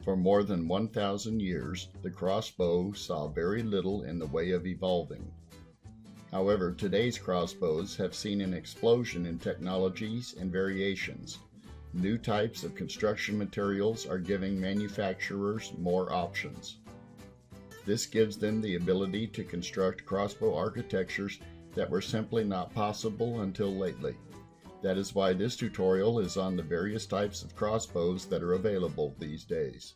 For more than 1,000 years, the crossbow saw very little in the way of evolving. However, today's crossbows have seen an explosion in technologies and variations. New types of construction materials are giving manufacturers more options. This gives them the ability to construct crossbow architectures that were simply not possible until lately. That is why this tutorial is on the various types of crossbows that are available these days.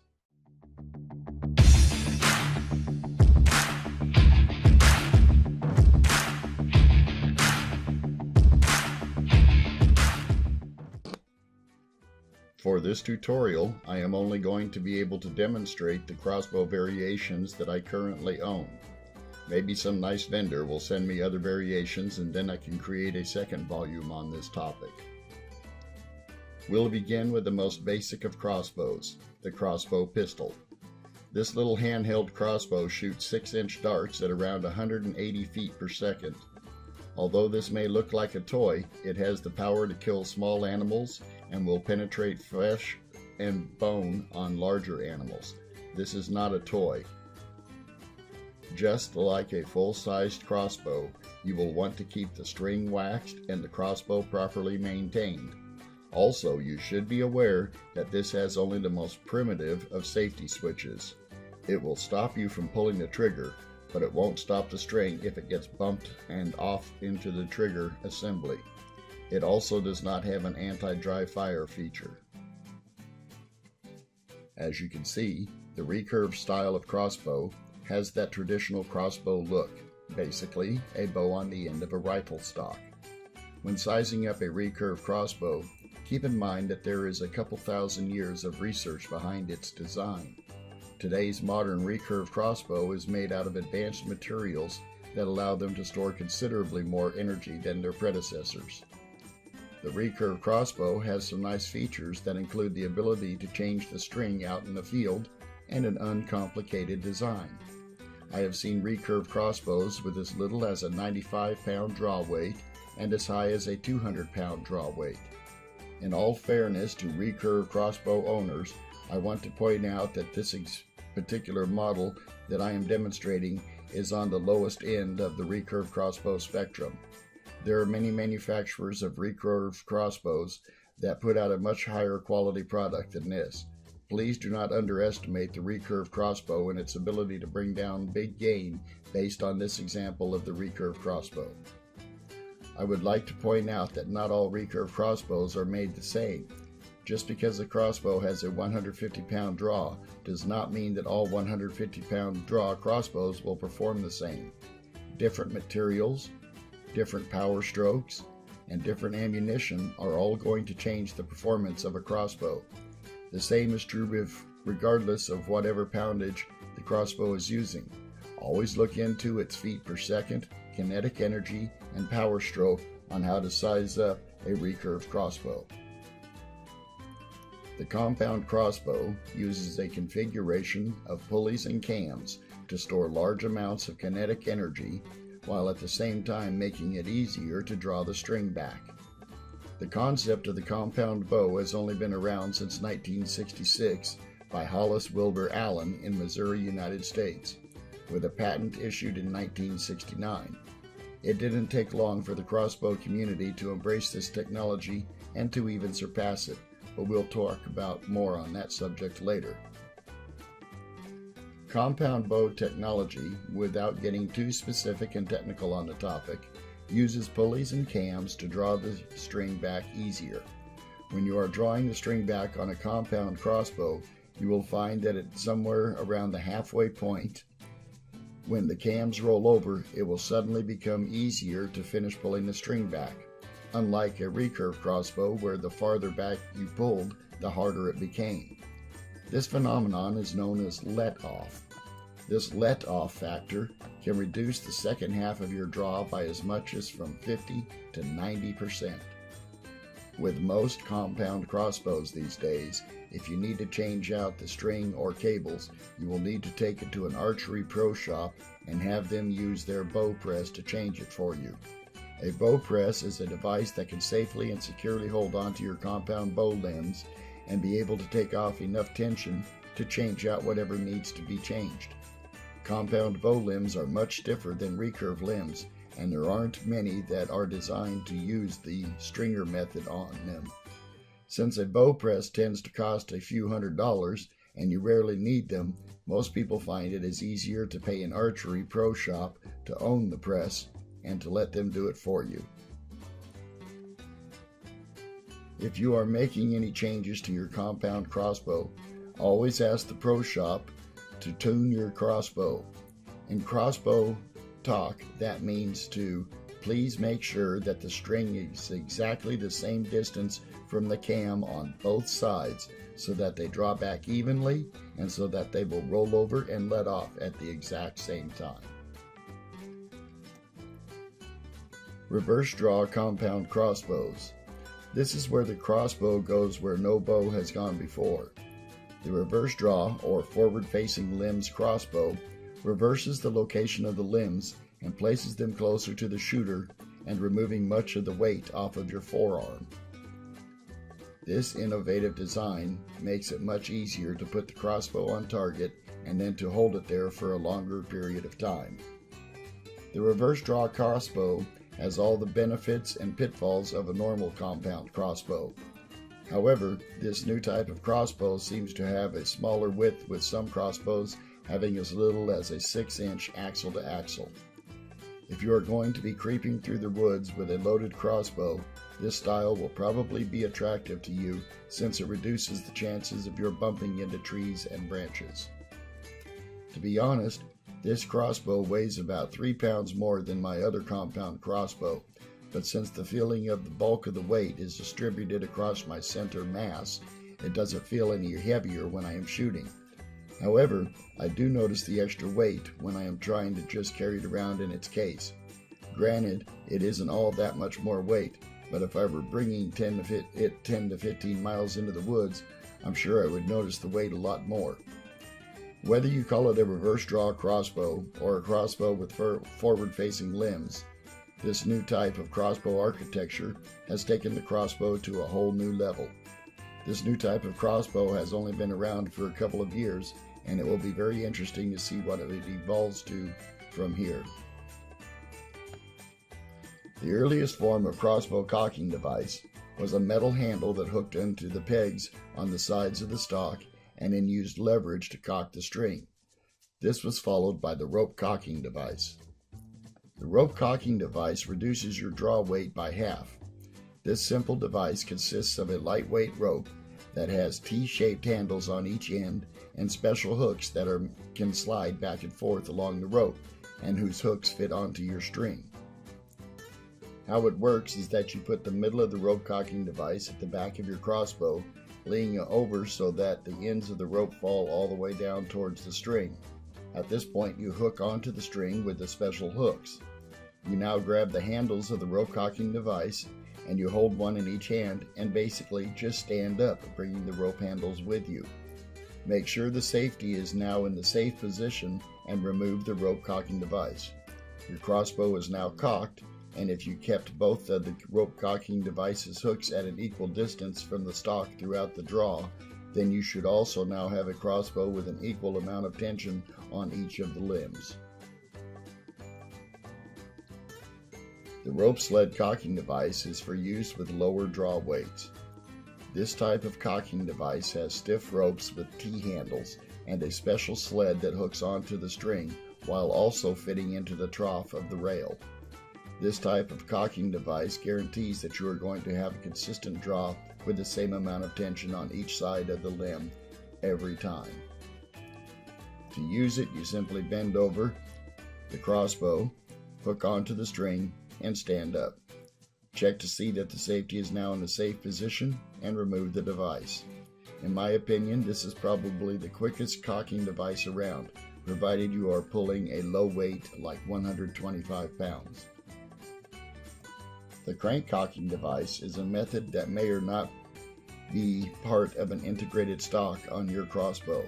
For this tutorial, I am only going to be able to demonstrate the crossbow variations that I currently own. Maybe some nice vendor will send me other variations and then I can create a second volume on this topic. We'll begin with the most basic of crossbows, the Crossbow Pistol. This little handheld crossbow shoots 6-inch darts at around 180 feet per second. Although this may look like a toy, it has the power to kill small animals and will penetrate flesh and bone on larger animals. This is not a toy. Just like a full-sized crossbow, you will want to keep the string waxed and the crossbow properly maintained. Also, you should be aware that this has only the most primitive of safety switches. It will stop you from pulling the trigger, but it won't stop the string if it gets bumped and off into the trigger assembly. It also does not have an anti-dry fire feature. As you can see, the recurve style of crossbow has that traditional crossbow look, basically a bow on the end of a rifle stock. When sizing up a recurve crossbow, keep in mind that there is a couple thousand years of research behind its design. Today's modern recurve crossbow is made out of advanced materials that allow them to store considerably more energy than their predecessors. The recurve crossbow has some nice features that include the ability to change the string out in the field and an uncomplicated design. I have seen recurve crossbows with as little as a 95-pound draw weight and as high as a 200-pound draw weight. In all fairness to recurve crossbow owners, I want to point out that this particular model that I am demonstrating is on the lowest end of the recurve crossbow spectrum. There are many manufacturers of recurve crossbows that put out a much higher quality product than this. Please do not underestimate the recurve crossbow and its ability to bring down big game based on this example of the recurve crossbow. I would like to point out that not all recurve crossbows are made the same. Just because a crossbow has a 150-pound draw does not mean that all 150-pound draw crossbows will perform the same. Different materials, different power strokes, and different ammunition are all going to change the performance of a crossbow. The same is true regardless of whatever poundage the crossbow is using. Always look into its feet per second, kinetic energy, and power stroke on how to size up a recurve crossbow. The compound crossbow uses a configuration of pulleys and cams to store large amounts of kinetic energy while at the same time making it easier to draw the string back. The concept of the compound bow has only been around since 1966 by Hollis Wilbur Allen in Missouri, United States, with a patent issued in 1969. It didn't take long for the crossbow community to embrace this technology and to even surpass it, but we'll talk about more on that subject later. Compound bow technology, without getting too specific and technical on the topic, uses pulleys and cams to draw the string back easier. When you are drawing the string back on a compound crossbow, you will find that it's somewhere around the halfway point. When the cams roll over, it will suddenly become easier to finish pulling the string back, unlike a recurve crossbow where the farther back you pulled, the harder it became. This phenomenon is known as let-off. This let-off factor can reduce the second half of your draw by as much as from 50 to 90%. With most compound crossbows these days, if you need to change out the string or cables, you will need to take it to an archery pro shop and have them use their bow press to change it for you. A bow press is a device that can safely and securely hold onto your compound bow limbs and be able to take off enough tension to change out whatever needs to be changed. Compound bow limbs are much stiffer than recurve limbs, and there aren't many that are designed to use the stringer method on them. Since a bow press tends to cost a few $100s and you rarely need them, most people find it is easier to pay an archery pro shop to own the press and to let them do it for you. If you are making any changes to your compound crossbow, always ask the pro shop to tune your crossbow. In crossbow talk, that means to please make sure that the string is exactly the same distance from the cam on both sides so that they draw back evenly and so that they will roll over and let off at the exact same time. Reverse draw compound crossbows. This is where the crossbow goes where no bow has gone before. The reverse draw, or forward-facing limbs crossbow, reverses the location of the limbs and places them closer to the shooter and removing much of the weight off of your forearm. This innovative design makes it much easier to put the crossbow on target and then to hold it there for a longer period of time. The reverse draw crossbow has all the benefits and pitfalls of a normal compound crossbow. However, this new type of crossbow seems to have a smaller width, with some crossbows having as little as a 6-inch axle to axle. If you are going to be creeping through the woods with a loaded crossbow, this style will probably be attractive to you since it reduces the chances of your bumping into trees and branches. To be honest, this crossbow weighs about 3 pounds more than my other compound crossbow, but since the feeling of the bulk of the weight is distributed across my center mass, it doesn't feel any heavier when I am shooting. However, I do notice the extra weight when I am trying to just carry it around in its case. Granted, it isn't all that much more weight, but if I were bringing 10 to 15 miles into the woods, I'm sure I would notice the weight a lot more. Whether you call it a reverse draw crossbow or a crossbow with forward-facing limbs, this new type of crossbow architecture has taken the crossbow to a whole new level. This new type of crossbow has only been around for a couple of years, and it will be very interesting to see what it evolves to from here. The earliest form of crossbow cocking device was a metal handle that hooked into the pegs on the sides of the stock and then used leverage to cock the string. This was followed by the rope cocking device. The rope cocking device reduces your draw weight by half. This simple device consists of a lightweight rope that has T-shaped handles on each end and special hooks that can slide back and forth along the rope and whose hooks fit onto your string. How it works is that you put the middle of the rope cocking device at the back of your crossbow, leaning over so that the ends of the rope fall all the way down towards the string. At this point, you hook onto the string with the special hooks. You now grab the handles of the rope cocking device and you hold one in each hand and basically just stand up, bringing the rope handles with you. Make sure the safety is now in the safe position and remove the rope cocking device. Your crossbow is now cocked, and if you kept both of the rope cocking device's hooks at an equal distance from the stock throughout the draw, then you should also now have a crossbow with an equal amount of tension on each of the limbs. The rope sled cocking device is for use with lower draw weights. This type of cocking device has stiff ropes with T-handles and a special sled that hooks onto the string while also fitting into the trough of the rail. This type of cocking device guarantees that you are going to have a consistent draw with the same amount of tension on each side of the limb every time. To use it, you simply bend over the crossbow, hook onto the string, and stand up. Check to see that the safety is now in a safe position and remove the device. In my opinion, this is probably the quickest cocking device around, provided you are pulling a low weight like 125 pounds. The crank cocking device is a method that may or not be part of an integrated stock on your crossbow.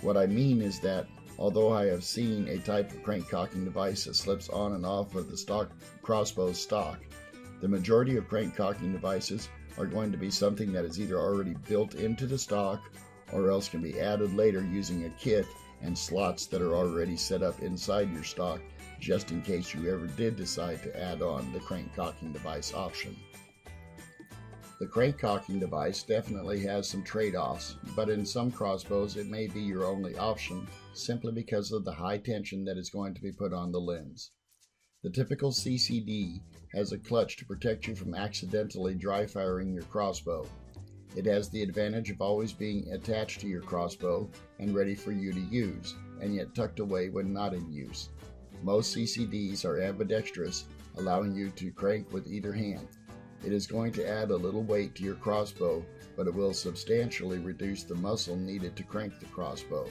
What I mean is that although I have seen a type of crank cocking device that slips on and off of the stock crossbow stock, the majority of crank cocking devices are going to be something that is either already built into the stock or else can be added later using a kit and slots that are already set up inside your stock, just in case you ever did decide to add on the crank cocking device option. The crank cocking device definitely has some trade-offs, but in some crossbows it may be your only option simply because of the high tension that is going to be put on the limbs. The typical CCD has a clutch to protect you from accidentally dry firing your crossbow. It has the advantage of always being attached to your crossbow and ready for you to use, and yet tucked away when not in use. Most CCDs are ambidextrous, allowing you to crank with either hand. It is going to add a little weight to your crossbow, but it will substantially reduce the muscle needed to crank the crossbow.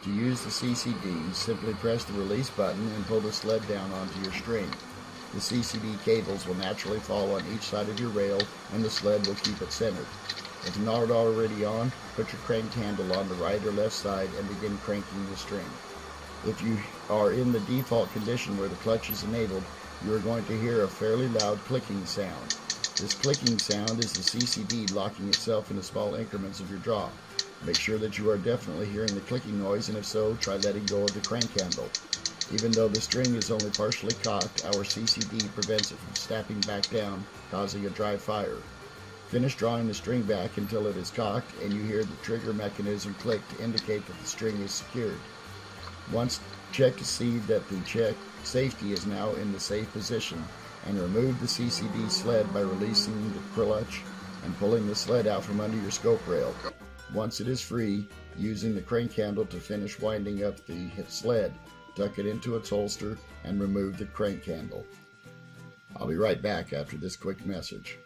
To use the CCD, simply press the release button and pull the sled down onto your string. The CCD cables will naturally fall on each side of your rail and the sled will keep it centered. If not already on, put your crank handle on the right or left side and begin cranking the string. If you are in the default condition where the clutch is enabled, you are going to hear a fairly loud clicking sound. This clicking sound is the CCD locking itself into small increments of your draw. Make sure that you are definitely hearing the clicking noise, and if so, try letting go of the crank handle. Even though the string is only partially cocked, our CCD prevents it from snapping back down, causing a dry fire. Finish drawing the string back until it is cocked and you hear the trigger mechanism click to indicate that the string is secured. Once check to see that the check safety is now in the safe position, and remove the CCD sled by releasing the clutch and pulling the sled out from under your scope rail. Once it is free, using the crank handle to finish winding up the sled, tuck it into its holster and remove the crank handle. I'll be right back after this quick message.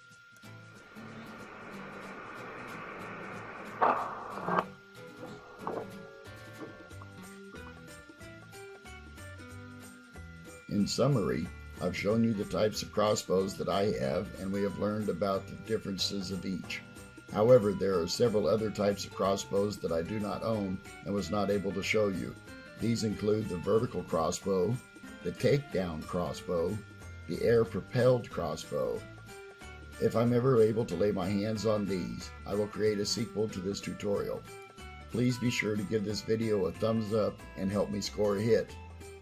In summary, I've shown you the types of crossbows that I have, and we have learned about the differences of each. However, there are several other types of crossbows that I do not own and was not able to show you. These include the vertical crossbow, the takedown crossbow, the air-propelled crossbow. If I'm ever able to lay my hands on these, I will create a sequel to this tutorial. Please be sure to give this video a thumbs up and help me score a hit.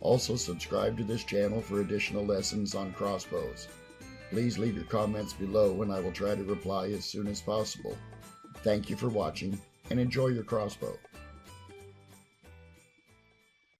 Also, subscribe to this channel for additional lessons on crossbows. Please leave your comments below and I will try to reply as soon as possible. Thank you for watching and enjoy your crossbow.